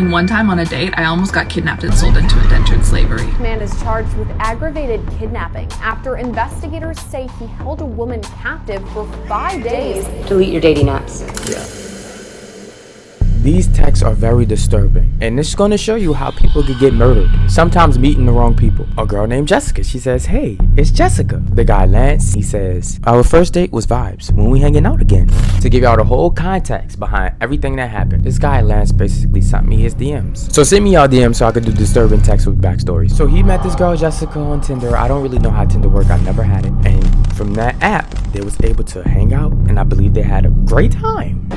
And one time on a date, I almost got kidnapped and sold into indentured slavery. Man is charged with aggravated kidnapping after investigators say he held a woman captive for 5 days. Delete your dating apps. Yeah. These texts are very disturbing, and it's going to show you how people could get murdered, sometimes meeting the wrong people. A girl named Jessica, she says, hey, it's Jessica. The guy Lance, he says, our first date was vibes, when we hanging out again. To give y'all the whole context behind everything that happened, this guy Lance basically sent me his DMs. So send me y'all DMs so I could do disturbing texts with backstories. So he met this girl Jessica on Tinder. I don't really know how Tinder works, I've never had it. And from that app, they was able to hang out, and I believe they had a great time.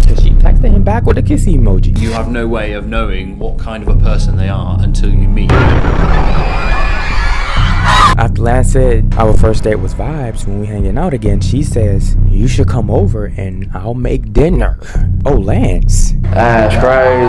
Because she texted him back with a kissy emoji. You have no way of knowing what kind of a person they are until you meet. After Lance said our first date was vibes, when we hanging out again, she says, you should come over and I'll make dinner. Oh, Lance. That's crazy.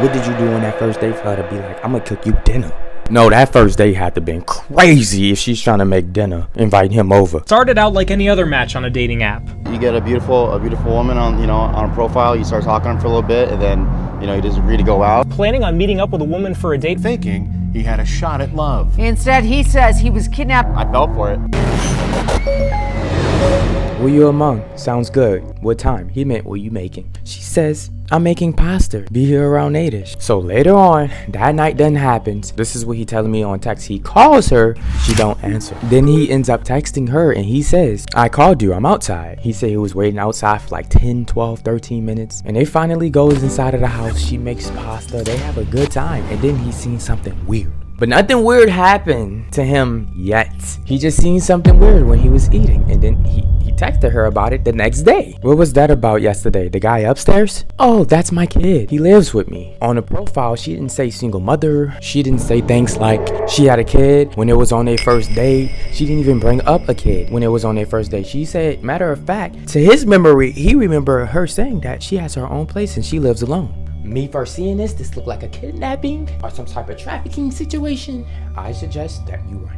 What did you do on that first date for her to be like, I'm gonna cook you dinner? No, that first date had to been crazy if she's trying to make dinner, invite him over. Started out like any other match on a dating app. You get a beautiful woman on, on a profile, you start talking to her for a little bit, and then, you just agree to go out. Planning on meeting up with a woman for a date. Thinking he had a shot at love. Instead, he says he was kidnapped. I fell for it. Were you among? Sounds good. What time? He meant, what you making? She says, I'm making pasta. Be here around 8ish. So later on, that night then happens. This is what he telling me on text. He calls her, she don't answer. Then he ends up texting her and he says, I called you, I'm outside. He said he was waiting outside for like 10, 12, 13 minutes. And they finally goes inside of the house. She makes pasta. They have a good time. And then he seen something weird. But nothing weird happened to him yet. He just seen something weird when he was eating. And then he texted her about it the next day. What was that about yesterday? The guy upstairs? Oh, that's my kid. He lives with me. On the profile, she didn't say single mother. She didn't say things like she had a kid when it was on their first date. She didn't even bring up a kid when it was on their first date. She said, matter of fact, to his memory, he remembered her saying that she has her own place and she lives alone. Me first seeing this looked like a kidnapping or some type of trafficking situation. I suggest that you run.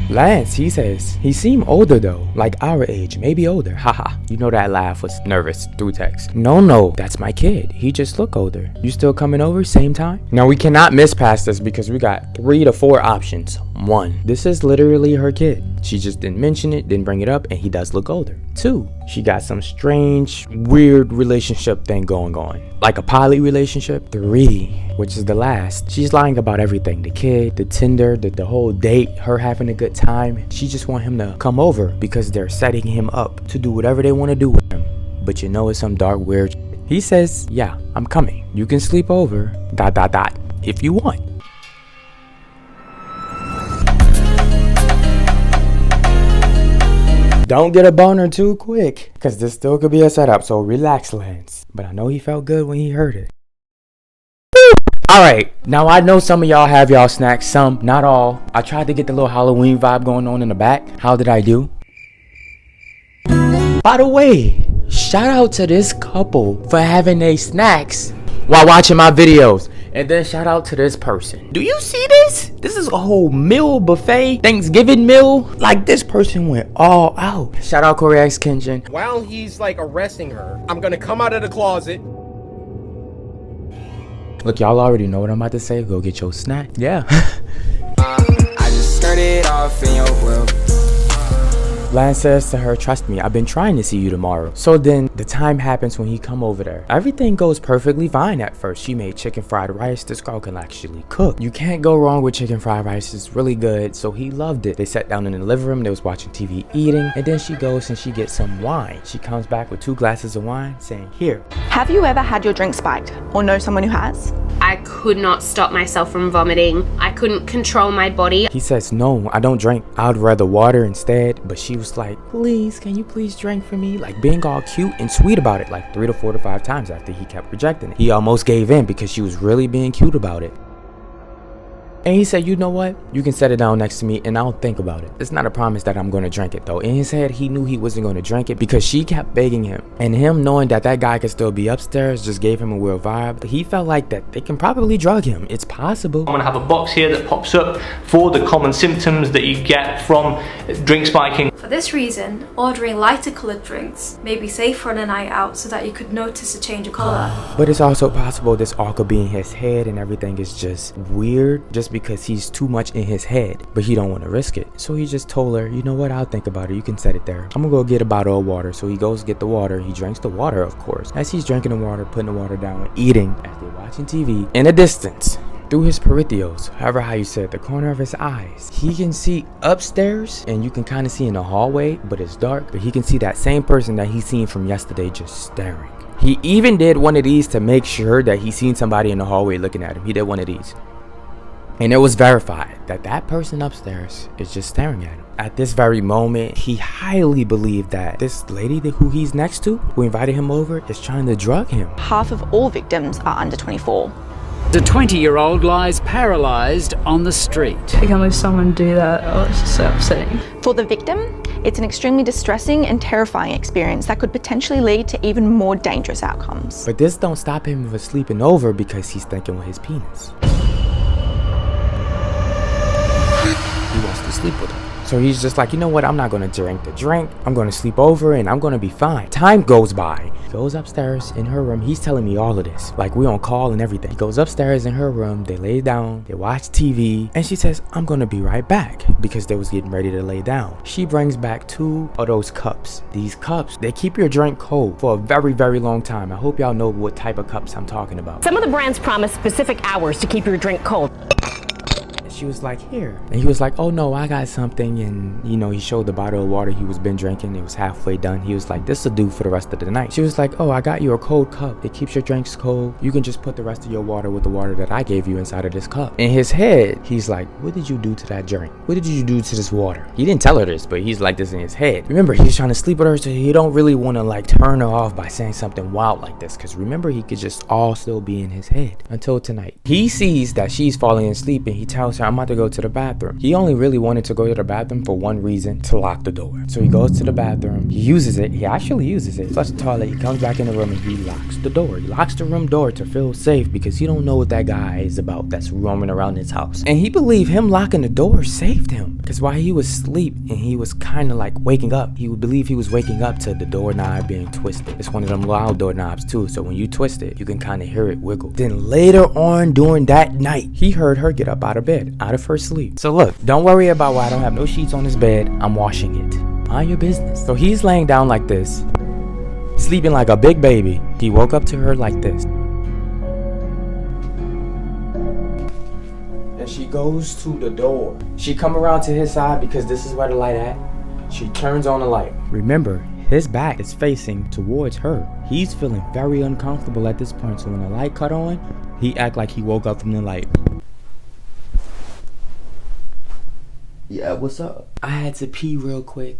Lance, he says, he seemed older though, like our age, maybe older, haha. You know that laugh was nervous through text. No, that's my kid, he just look older. You still coming over, same time? Now we cannot miss past this because we got 3 to 4 options. 1, this is literally her kid. She just didn't mention it, didn't bring it up, and he does look older. 2, she got some strange, weird relationship thing going on. Like a poly relationship. 3, which is the last, she's lying about everything. The kid, the Tinder, the whole date, her having a good time. She just want him to come over because they're setting him up to do whatever they want to do with him. But it's some dark, weird shit. He says, yeah, I'm coming. You can sleep over, ... if you want. Don't get a boner too quick, because this still could be a setup, so relax, Lance. But I know he felt good when he heard it. Alright, now I know some of y'all have y'all snacks, some, not all. I tried to get the little Halloween vibe going on in the back. How did I do? By the way, shout out to this couple for having their snacks while watching my videos. And then shout out to this person. Do you see this? This is a whole meal buffet, Thanksgiving meal. Like, this person went all out. Shout out Corey X Kenshin. While he's like arresting her, I'm gonna come out of the closet. Look, y'all already know what I'm about to say. Go get your snack. Yeah. I just started off in your world. Lance says to her, trust me, I've been trying to see you tomorrow. So then the time happens when he come over there. Everything goes perfectly fine at first. She made chicken fried rice. This girl can actually cook. You can't go wrong with chicken fried rice. It's really good. So he loved it. They sat down in the living room. They was watching TV, eating. And then she goes and she gets some wine. She comes back with 2 glasses of wine saying, here. Have you ever had your drink spiked or know someone who has? I could not stop myself from vomiting. I couldn't control my body. He says, no, I don't drink. I'd rather water instead. But she was like, please, can you please drink for me? Like, being all cute and sweet about it, like 3 to 4 to 5 times after he kept rejecting it. He almost gave in because she was really being cute about it. And he said, you know what? You can set it down next to me and I'll think about it. It's not a promise that I'm gonna drink it though. In his head, he knew he wasn't gonna drink it because she kept begging him. And him knowing that that guy could still be upstairs just gave him a weird vibe. He felt like that they can probably drug him. It's possible. I'm gonna have a box here that pops up for the common symptoms that you get from drink spiking. For this reason, ordering lighter coloured drinks may be safer on a night out so that you could notice a change of colour. But it's also possible this all could be in his head and everything is just weird just because he's too much in his head, but he don't want to risk it. So he just told her, you know what, I'll think about it, you can set it there. I'm gonna go get a bottle of water. So he goes get the water. He drinks the water, of course. As he's drinking the water, putting the water down, eating, as they're watching TV, in a distance, through his peripherals, however how you said, the corner of his eyes, he can see upstairs, and you can kind of see in the hallway, but it's dark, but he can see that same person that he seen from yesterday just staring. He even did one of these to make sure that he seen somebody in the hallway looking at him. He did one of these. And it was verified that that person upstairs is just staring at him. At this very moment, he highly believed that this lady who he's next to, who invited him over, is trying to drug him. Half of all victims are under 24. The 20-year-old lies paralyzed on the street. I can't believe someone do that. Oh, it's just so upsetting. For the victim, it's an extremely distressing and terrifying experience that could potentially lead to even more dangerous outcomes. But this don't stop him from sleeping over because he's thinking with his penis. He wants to sleep with her. So he's just like, you know what, I'm not gonna drink the drink. I'm gonna sleep over and I'm gonna be fine. Time goes by. He goes upstairs in her room. He's telling me all of this. Like, we on call and everything. He goes upstairs in her room. They lay down. They watch TV. And she says, I'm gonna be right back, because they was getting ready to lay down. She brings back 2 of those cups. These cups, they keep your drink cold for a very, very long time. I hope y'all know what type of cups I'm talking about. Some of the brands promise specific hours to keep your drink cold. She was like, here. And he was like, oh no, I got something. And you know, he showed the bottle of water he was been drinking. It was halfway done. He was like, this will do for the rest of the night. She was like, oh, I got you a cold cup. It keeps your drinks cold. You can just put the rest of your water with the water that I gave you inside of this cup. In his head, he's like, what did you do to that drink? What did you do to this water? He didn't tell her this, but he's like this in his head. Remember, he's trying to sleep with her, so he don't really want to like turn her off by saying something wild like this, because remember, he could just all still be in his head until tonight. He sees that she's falling asleep and he tells her, I'm about to go to the bathroom. He only really wanted to go to the bathroom for one reason: to lock the door. So he goes to the bathroom, he uses it, he actually uses it, flushes the toilet, he comes back in the room and he locks the door. He locks the room door to feel safe, because he don't know what that guy is about that's roaming around his house. And he believed him locking the door saved him, because while he was asleep and he was kind of like waking up, he would believe he was waking up to the doorknob being twisted. It's one of them loud doorknobs too, so when you twist it, you can kind of hear it wiggle. Then later on during that night, he heard her get up out of bed, out of her sleep. So look, don't worry about why I don't have no sheets on his bed. I'm washing it. Mind your business. So he's laying down like this, sleeping like a big baby. He woke up to her like this. And she goes to the door. She come around to his side because this is where the light at. She turns on the light. Remember, his back is facing towards her. He's feeling very uncomfortable at this point. So when the light cut on, he act like he woke up from the light. Yeah, what's up? I had to pee real quick.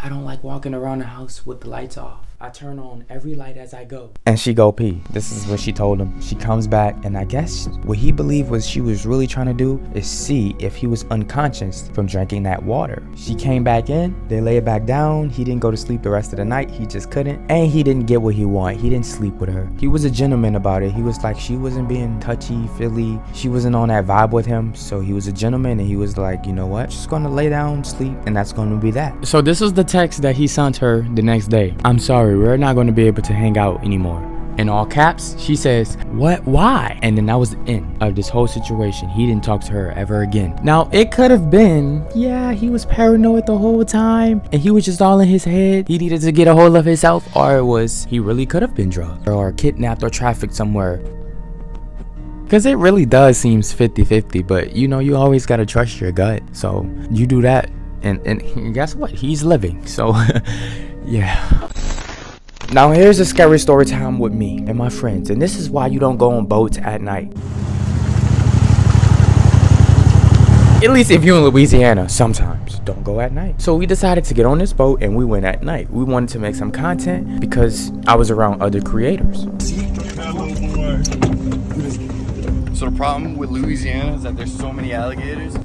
I don't like walking around the house with the lights off. I turn on every light as I go. And she go pee. This is what she told him. She comes back, and I guess what he believed was she was really trying to do is see if he was unconscious from drinking that water. She came back in, they lay it back down. He didn't go to sleep the rest of the night. He just couldn't. And he didn't get what he wanted. He didn't sleep with her. He was a gentleman about it. He was like, she wasn't being touchy-feely. She wasn't on that vibe with him. So he was a gentleman, and he was like, you know what? Just gonna lay down, sleep, and that's gonna be that. So this is the text that he sent her the next day. I'm sorry, we're not going to be able to hang out anymore. In all caps, she says, what, why? And then that was the end of this whole situation. He didn't talk to her ever again. Now, it could have been, yeah, he was paranoid the whole time and he was just all in his head. He needed to get a hold of himself, or it was, he really could have been drugged or kidnapped or trafficked somewhere. Because it really does seem 50-50, but you know, you always got to trust your gut. So you do that, and guess what? He's living. So yeah. Now here's a scary story time with me and my friends, and this is why you don't go on boats at night. At least if you're in Louisiana, sometimes don't go at night. So we decided to get on this boat and we went at night. We wanted to make some content because I was around other creators. So the problem with Louisiana is that there's so many alligators.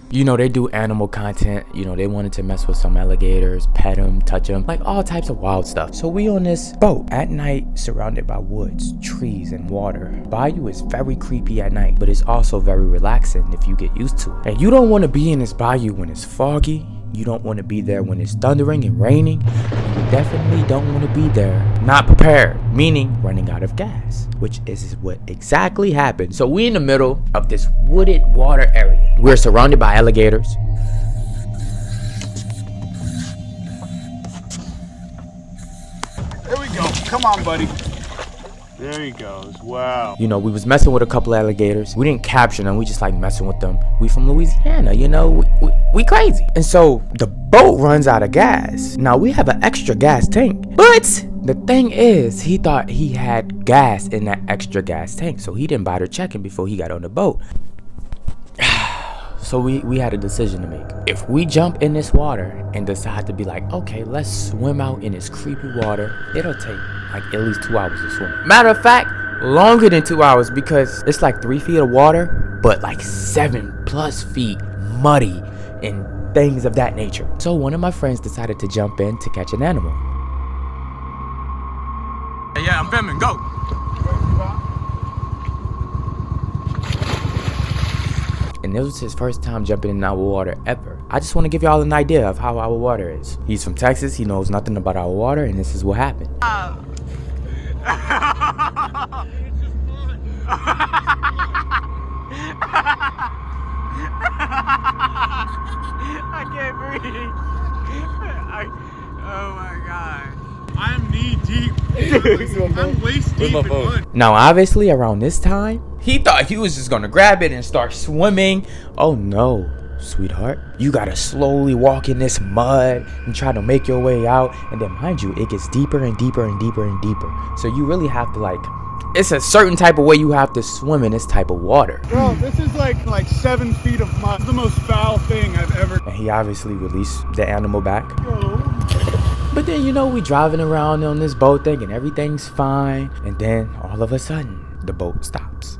You know, they do animal content. You know, they wanted to mess with some alligators, pet them, touch them, like all types of wild stuff. So we on this boat at night, surrounded by woods, trees, and water. Bayou is very creepy at night, but it's also very relaxing if you get used to it. And you don't want to be in this bayou when it's foggy. You don't want to be there when it's thundering and raining. You definitely don't want to be there not prepared, meaning running out of gas, which is what exactly happened. So we in the middle of this wooded water area. We're surrounded by alligators. There we go. Come on, buddy. There he goes. Wow. You know, we was messing with a couple of alligators. We didn't capture them. We just like messing with them. We from Louisiana, you know, we crazy. And so the boat runs out of gas. Now we have an extra gas tank, but the thing is, he thought he had gas in that extra gas tank. So he didn't bother checking before he got on the boat. So we had a decision to make. If we jump in this water and decide to be like, okay, let's swim out in this creepy water, it'll take like at least 2 hours to swim. Matter of fact, longer than 2 hours, because it's like 3 feet of water, but like 7+ feet muddy and things of that nature. So one of my friends decided to jump in to catch an animal. Yeah, I'm filming. Go. And this was his first time jumping in our water ever. I just want to give y'all an idea of how our water is. He's from Texas, he knows nothing about our water, and this is what happened. I can't breathe. Oh my god. I'm knee deep. I'm waist deep in mud. Now obviously around this time, he thought he was just gonna grab it and start swimming. Oh no, sweetheart. You gotta slowly walk in this mud and try to make your way out. And then mind you, it gets deeper and deeper and deeper and deeper. So you really have to like, it's a certain type of way you have to swim in this type of water. Bro, this is like 7 feet of mud. It's the most foul thing I've ever. And he obviously released the animal back. But then, you know, we driving around on this boat thinking everything's fine. And then all of a sudden, the boat stops.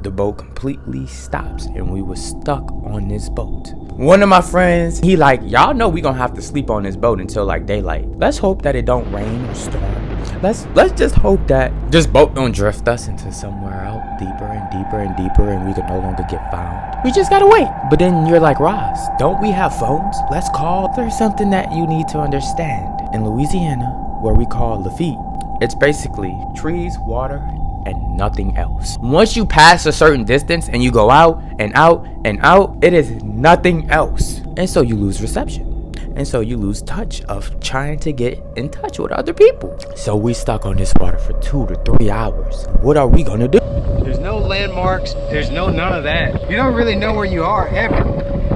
The boat completely stops and we were stuck on this boat. One of my friends, he like, y'all know we gonna have to sleep on this boat until like daylight. Let's hope that it don't rain or storm. Let's just hope that this boat don't drift us into somewhere out deeper and deeper and deeper and we can no longer get found. We just gotta wait. But then you're like, Ras, don't we have phones? Let's call. There's something that you need to understand. In Louisiana, where we call Lafitte, it's basically trees, water, and nothing else. Once you pass a certain distance and you go out and out and out, it is nothing else. And so you lose reception. And so you lose touch of trying to get in touch with other people. So we stuck on this water for 2 to 3 hours. What are we gonna do? There's no landmarks. There's none of that. You don't really know where you are ever.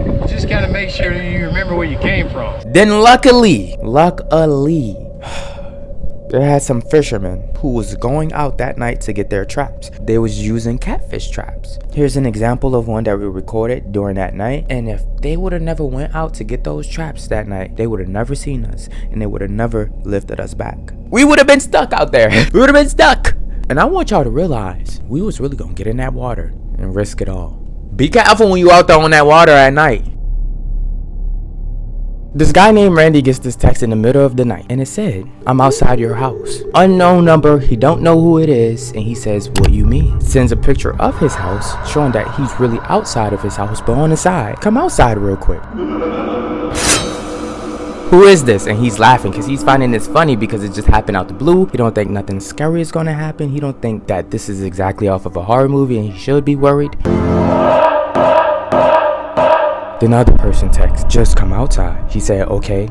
You just gotta make sure you remember where you came from. Then luckily, there had some fishermen who was going out that night to get their traps. They was using catfish traps. Here's an example of one that we recorded during that night. And if they would have never went out to get those traps that night, they would have never seen us and they would have never lifted us back. We would have been stuck out there. We would have been stuck. And I want y'all to realize we was really gonna get in that water and risk it all. Be careful when you out there on that water at night. This guy named Randy gets this text in the middle of the night and it said, I'm outside your house. Unknown number, he don't know who it is, and he says, what you mean? Sends a picture of his house showing that he's really outside of his house, but on the side. Come outside real quick. Who is this? And he's laughing because he's finding this funny because it just happened out the blue. He don't think nothing scary is gonna happen. He don't think that this is exactly off of a horror movie and he should be worried. Then another person texts, just come outside. He said, okay, ...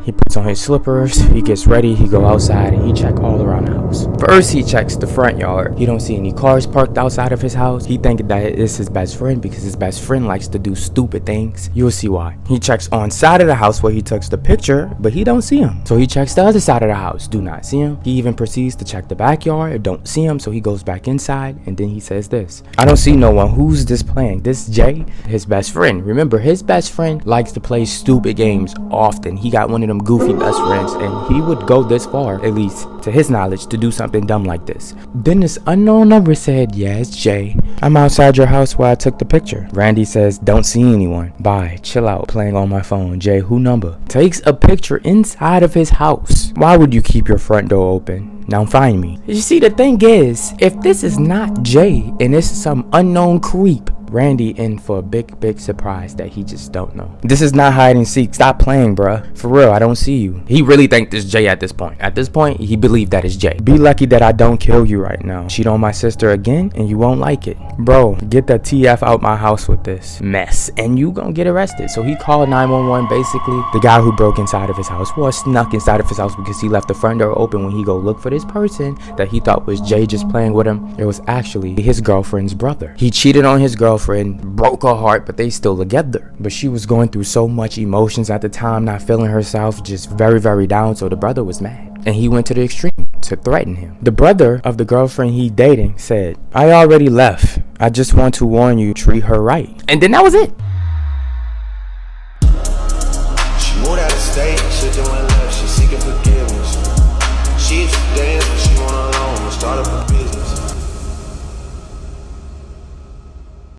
He puts on his slippers, he gets ready, he go outside and he check all around the house. First he checks the front yard. He don't see any cars parked outside of his house. He thinking that it's his best friend because his best friend likes to do stupid things. You'll see why. He checks on side of the house where he took the picture, but he don't see him. So he checks the other side of the house, do not see him. He even proceeds to check the backyard, don't see him, so he goes back inside and then he says this, I don't see no one. Who's this playing? This Jay? His best friend. Remember, his best friend likes to play stupid games often. He got one of them goofy best friends and he would go this far, at least to his knowledge, to do something something dumb like this. Then this unknown number said, yeah, it's Jay. I'm outside your house where I took the picture. Randy says, don't see anyone. Bye, chill out, playing on my phone. Jay, who number? Takes a picture inside of his house. Why would you keep your front door open? Now find me. You see, the thing is, if this is not Jay and this is some unknown creep, Randy in for a big surprise that he just don't know. This is not hide and seek. Stop playing, bruh. For real, I don't see you. He really think this Jay at this point. At this point, he believed that it's Jay. Be lucky that I don't kill you right now. Cheat on my sister again and you won't like it. Bro, get the TF out my house with this mess and you gonna get arrested. So he called 911. Basically, the guy who broke inside of his house was snuck inside of his house because he left the front door open when he go look for this person that he thought was Jay just playing with him. It was actually his girlfriend's brother. He cheated on his girlfriend, broke her heart, but they still together. But she was going through so much emotions at the time, not feeling herself, just very down. So the brother was mad and he went to the extreme to threaten him. The brother of the girlfriend he dating said, I already left. I just want to warn you, treat her right. And then that was it.